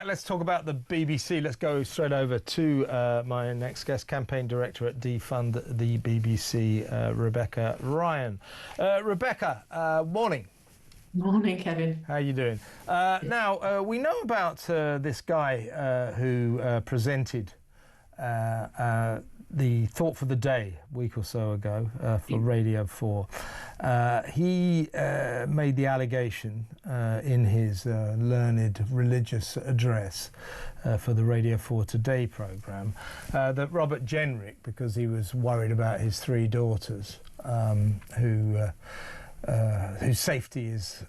Let's talk about the BBC. Let's go straight over to my next guest, campaign director at Defund, the BBC, Rebecca Ryan. Rebecca, morning. Morning, Kevin. How are you doing? Now, we know about this guy who presented the Thought for the Day a week or so ago for Radio 4. He made the allegation in his learned religious address for the Radio 4 Today programme that Robert Jenrick, because he was worried about his three daughters whose safety is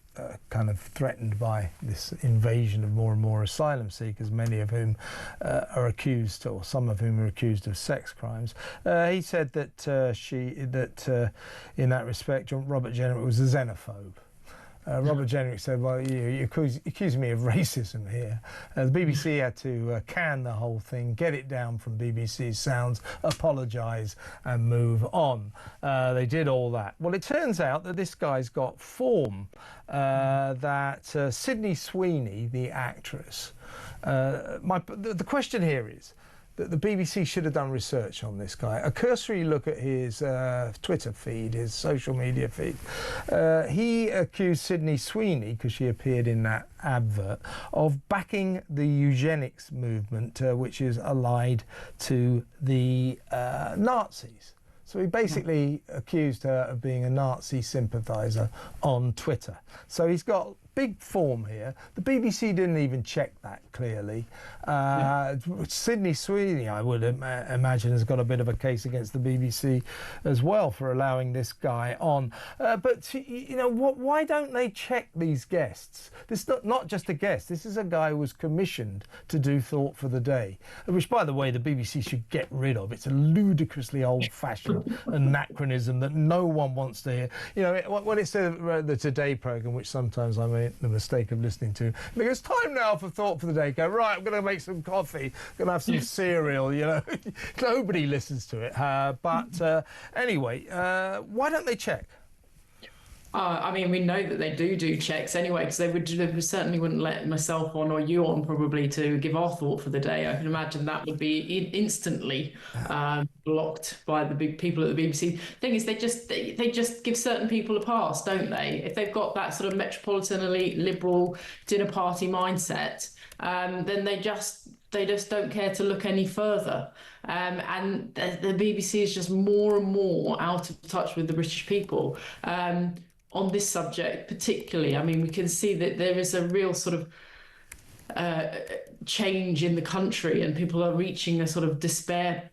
kind of threatened by this invasion of more and more asylum seekers, many of whom are accused, or some of whom are accused of sex crimes. He said that in that respect, Robert Jenrick was a xenophobe. Robert Jenrick said, well, you accuse me of racism here. The BBC had to can the whole thing, get it down from BBC Sounds, apologise and move on. They did all that. Well, it turns out that this guy's got form, that Sydney Sweeney, the actress, the question here is, that the BBC should have done research on this guy. A cursory look at his Twitter feed, his social media feed. He accused Sydney Sweeney, because she appeared in that advert, of backing the eugenics movement, which is allied to the Nazis. So he basically accused her of being a Nazi sympathiser on Twitter. So he's got big form here. The BBC didn't even check that clearly. Sydney Sweeney, I would imagine, has got a bit of a case against the BBC as well for allowing this guy on. But, you know, why don't they check these guests? This is not just a guest. This is a guy who was commissioned to do Thought for the Day, which, by the way, the BBC should get rid of. It's a ludicrously old-fashioned anachronism that no one wants to hear. You know, when it's the Today programme, which sometimes I made the mistake of listening to, and it goes, time now for Thought for the Day. Go, right, I'm going to make some coffee, going to have some cereal, you know. Nobody listens to it. But anyway, why don't they check? I mean, we know that they do checks anyway, because they certainly wouldn't let myself on or you on probably to give our thought for the day. I can imagine that would be instantly blocked by the big people at the BBC. Thing is, they just give certain people a pass, don't they? If they've got that sort of metropolitan elite liberal dinner party mindset, then they just don't care to look any further. And the BBC is just more and more out of touch with the British people. On this subject particularly, I mean, we can see that there is a real sort of change in the country, and people are reaching a sort of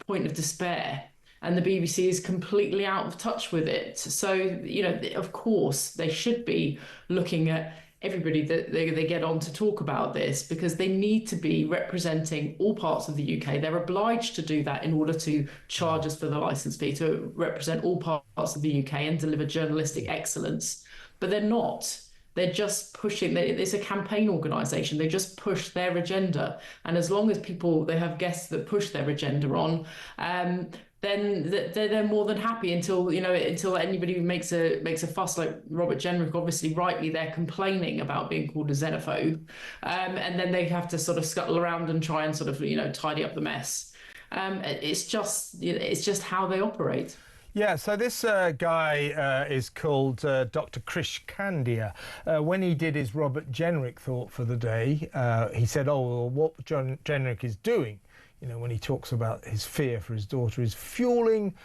point of despair, and the BBC is completely out of touch with it. So, you know, of course, they should be looking at everybody that they get on to talk about this, because they need to be representing all parts of the UK. They're obliged to do that in order to charge us for the licence fee, to represent all parts of the UK and deliver journalistic excellence. But they're not. They're just pushing. It's a campaign organisation. They just push their agenda. And as long as they have guests that push their agenda on, then they're more than happy until anybody makes a fuss, like Robert Jenrick. Obviously, rightly, they're complaining about being called a xenophobe, and then they have to sort of scuttle around and try and sort of tidy up the mess. It's just how they operate. Yeah, so this guy is called Dr Krish Kandiah. When he did his Robert Jenrick Thought for the Day, he said, oh, well, what Jenrick is doing, you know, when he talks about his fear for his daughter, is fueling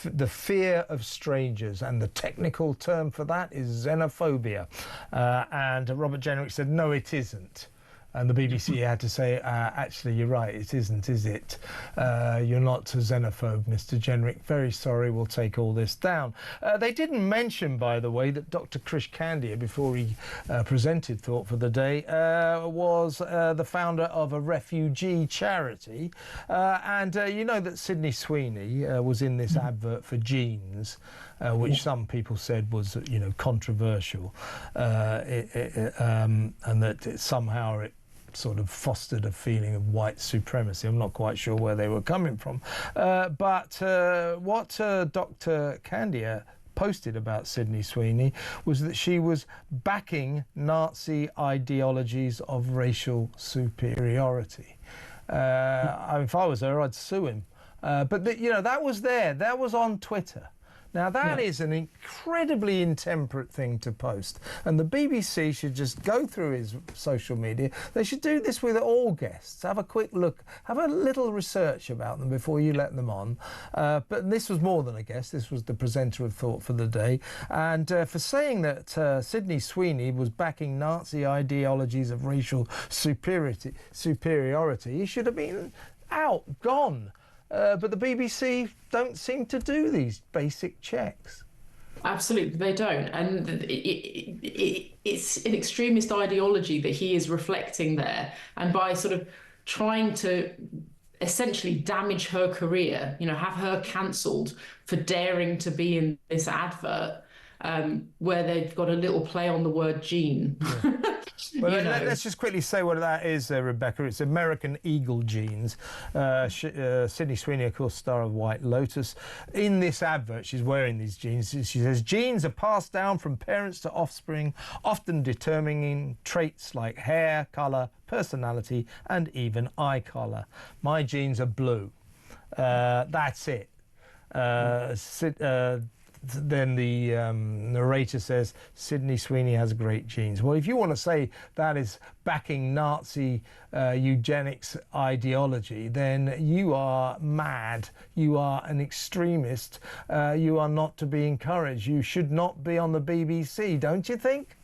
the fear of strangers, and the technical term for that is xenophobia. And Robert Jenrick said, no, it isn't. And the BBC had to say, actually, you're right, it isn't, is it? You're not a xenophobe, Mr. Jenrick. Very sorry, we'll take all this down. They didn't mention, by the way, that Dr Krish Kandiah, before he presented Thought for the Day, was the founder of a refugee charity. And you know that Sydney Sweeney was in this advert for jeans, which some people said was, you know, controversial, and that somehow it sort of fostered a feeling of white supremacy. I'm not quite sure where they were coming from. But what Dr Kandiah posted about Sydney Sweeney was that she was backing Nazi ideologies of racial superiority. I mean, if I was her, I'd sue him. But you know, that was there. That was on Twitter. Now, that is an incredibly intemperate thing to post. And the BBC should just go through his social media. They should do this with all guests. Have a quick look, have a little research about them before you let them on. But this was more than a guest. This was the presenter of Thought for the Day. And for saying that Sydney Sweeney was backing Nazi ideologies of racial superiority, he should have been out, gone. But the BBC don't seem to do these basic checks. Absolutely, they don't. And it's an extremist ideology that he is reflecting there. And by sort of trying to essentially damage her career, you know, have her cancelled for daring to be in this advert, where they've got a little play on the word gene. Yeah. Well, let's just quickly say what that is, Rebecca. It's American Eagle jeans. Sydney Sweeney, of course, star of White Lotus. In this advert, she's wearing these jeans. She says, genes are passed down from parents to offspring, often determining traits like hair, colour, personality, and even eye colour. My genes are blue. That's it. Then the narrator says, Sydney Sweeney has great genes. Well, if you want to say that is backing Nazi eugenics ideology, then you are mad. You are an extremist. You are not to be encouraged. You should not be on the BBC, don't you think?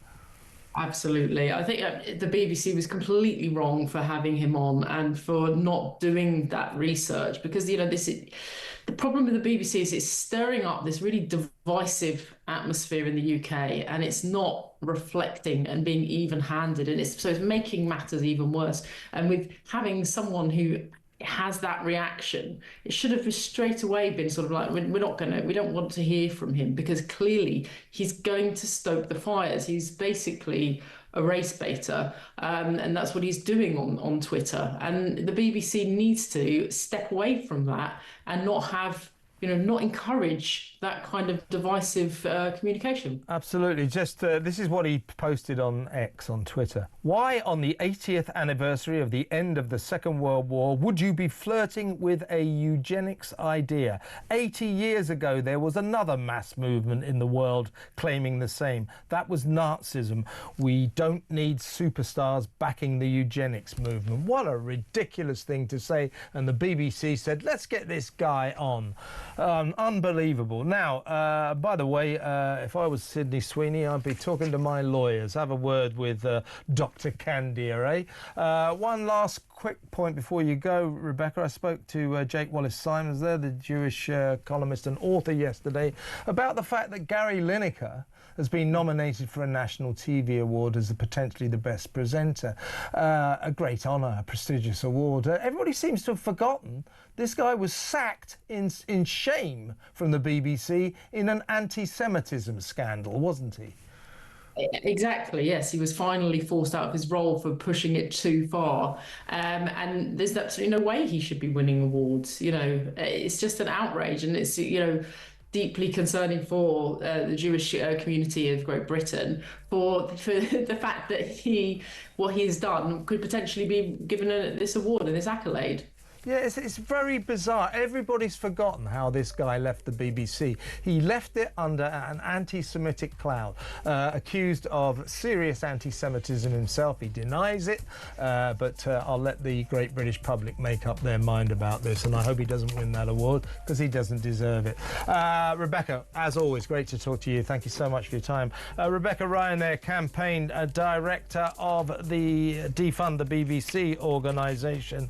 Absolutely. I think the BBC was completely wrong for having him on and for not doing that research, because, you know, the problem with the BBC is it's stirring up this really divisive atmosphere in the UK, and it's not reflecting and being even-handed, and so it's making matters even worse. And with having someone who has that reaction, it should have straight away been sort of like, we don't want to hear from him, because clearly he's going to stoke the fires. He's basically a race baiter, and that's what he's doing on Twitter. And the BBC needs to step away from that and not have, you know, not encourage that kind of divisive communication. Absolutely. Just this is what he posted on X, on Twitter. Why, on the 80th anniversary of the end of the Second World War, would you be flirting with a eugenics idea? 80 years ago, there was another mass movement in the world claiming the same. That was Nazism. We don't need superstars backing the eugenics movement. What a ridiculous thing to say. And the BBC said, let's get this guy on. Unbelievable. Now, by the way, if I was Sydney Sweeney, I'd be talking to my lawyers. Have a word with Dr Kandiah, eh? One last quick point before you go, Rebecca. I spoke to Jake Wallace-Simons there, the Jewish columnist and author, yesterday, about the fact that Gary Lineker has been nominated for a national TV award as potentially the best presenter. A great honour, a prestigious award. Everybody seems to have forgotten this guy was sacked in shame from the BBC in an anti-Semitism scandal, wasn't he? Exactly, yes. He was finally forced out of his role for pushing it too far. And there's absolutely no way he should be winning awards. You know, it's just an outrage, and it's, you know, deeply concerning for the Jewish community of Great Britain for the fact that what he has done could potentially be given this award and this accolade. Yeah, it's very bizarre. Everybody's forgotten how this guy left the BBC. He left it under an anti-Semitic cloud, accused of serious anti-Semitism himself. He denies it, but I'll let the great British public make up their mind about this, and I hope he doesn't win that award, because he doesn't deserve it. Rebecca, as always, great to talk to you. Thank you so much for your time. Rebecca Ryan there, campaign director of the Defund the BBC organisation.